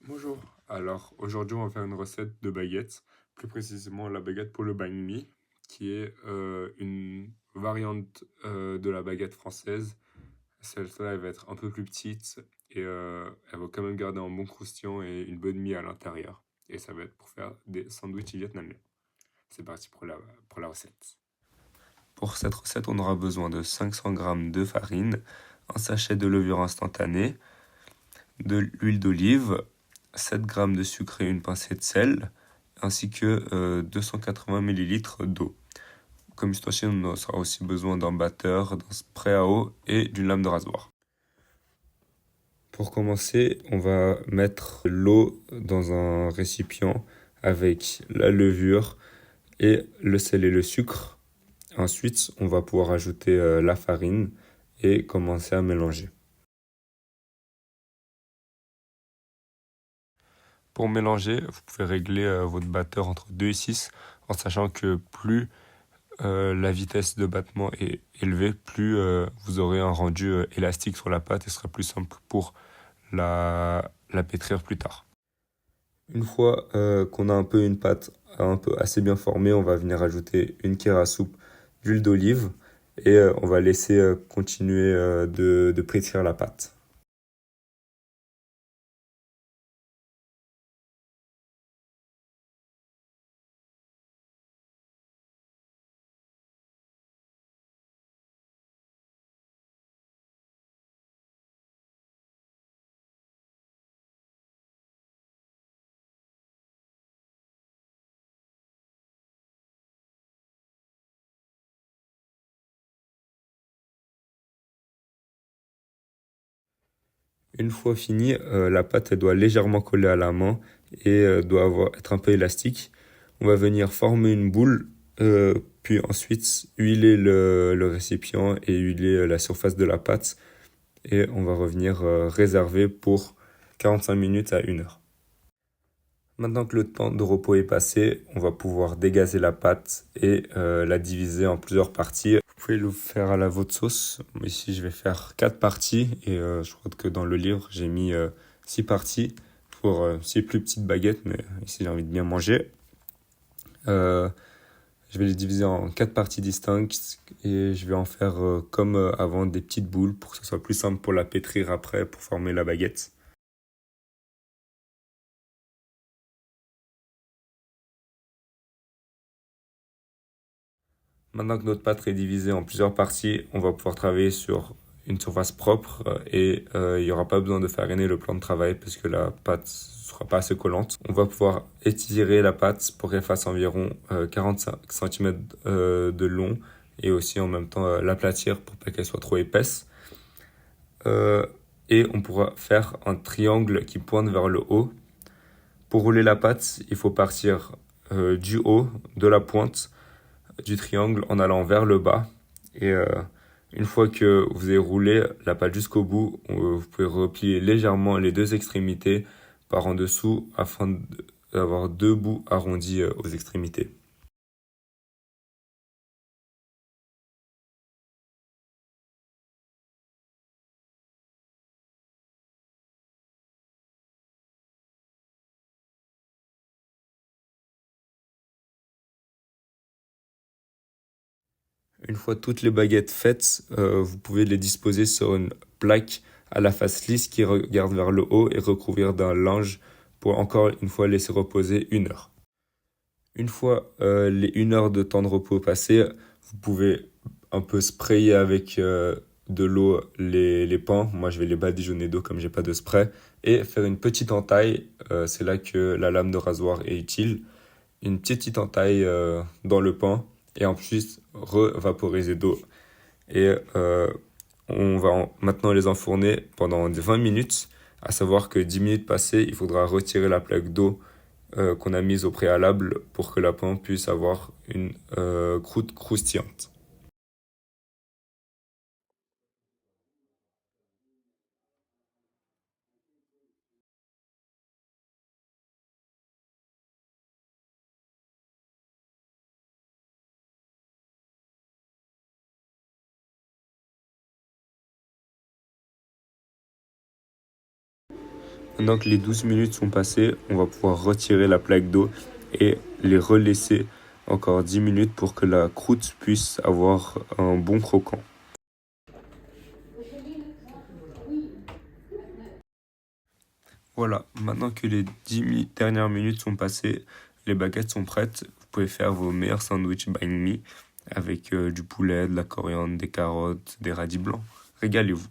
Bonjour. Alors aujourd'hui on va faire une recette de baguette, plus précisément la baguette pour le banh mi, qui est une variante de la baguette française. Celle-là elle va être un peu plus petite et elle va quand même garder un bon croustillant et une bonne mie à l'intérieur. Et ça va être pour faire des sandwichs vietnamiens. C'est parti pour la recette. Pour cette recette, on aura besoin de 500 g de farine, un sachet de levure instantanée, de l'huile d'olive, 7 g de sucre et une pincée de sel, ainsi que 280 ml d'eau. Comme ustensile, on aura aussi besoin d'un batteur, d'un spray à eau et d'une lame de rasoir. Pour commencer, on va mettre l'eau dans un récipient avec la levure et le sel et le sucre. Ensuite, on va pouvoir ajouter la farine et commencer à mélanger. Pour mélanger, vous pouvez régler votre batteur entre 2 et 6 en sachant que plus la vitesse de battement est élevée, plus vous aurez un rendu élastique sur la pâte et ce sera plus simple pour la pétrir plus tard. Une fois qu'on a un peu une pâte un peu assez bien formée, on va venir ajouter une cuillère à soupe d'huile d'olive et on va laisser continuer de pétrir la pâte. Une fois fini, la pâte elle doit légèrement coller à la main et être un peu élastique. On va venir former une boule, puis ensuite huiler le récipient et huiler la surface de la pâte. Et on va revenir réserver pour 45 minutes à 1 heure. Maintenant que le temps de repos est passé, on va pouvoir dégazer la pâte et la diviser en plusieurs parties. Vous pouvez le faire à la votre sauce. Ici, je vais faire 4 parties et je crois que dans le livre, j'ai mis 6 parties pour 6 plus petites baguettes, mais ici, j'ai envie de bien manger. Je vais les diviser en 4 parties distinctes et je vais en faire comme avant des petites boules pour que ce soit plus simple pour la pétrir après pour former la baguette. Maintenant que notre pâte est divisée en plusieurs parties, on va pouvoir travailler sur une surface propre et il n'y aura pas besoin de fariner le plan de travail parce que la pâte ne sera pas assez collante. On va pouvoir étirer la pâte pour qu'elle fasse environ 45 cm de long et aussi en même temps l'aplatir pour pas qu'elle soit trop épaisse. Et on pourra faire un triangle qui pointe vers le haut. Pour rouler la pâte, il faut partir du haut, de la pointe du triangle en allant vers le bas. Et une fois que vous avez roulé la pâte jusqu'au bout, vous pouvez replier légèrement les deux extrémités par en dessous afin d'avoir deux bouts arrondis aux extrémités. Une fois toutes les baguettes faites, vous pouvez les disposer sur une plaque à la face lisse qui regarde vers le haut et recouvrir d'un linge pour encore une fois laisser reposer 1 heure. Une fois les 1 heure de temps de repos passés, vous pouvez un peu sprayer avec de l'eau les pans. Moi, je vais les badigeonner d'eau comme j'ai pas de spray et faire une petite entaille. C'est là que la lame de rasoir est utile. Une petite entaille dans le pan et ensuite revaporiser d'eau. Et on va maintenant les enfourner pendant 20 minutes. À savoir que 10 minutes passées, il faudra retirer la plaque d'eau qu'on a mise au préalable pour que la pomme puisse avoir une croûte croustillante. Maintenant que les 12 minutes sont passées, on va pouvoir retirer la plaque d'eau et les relaisser encore 10 minutes pour que la croûte puisse avoir un bon croquant. Voilà, maintenant que les 10 dernières minutes sont passées, les baguettes sont prêtes. Vous pouvez faire vos meilleurs sandwichs banh mi avec du poulet, de la coriandre, des carottes, des radis blancs. Régalez-vous.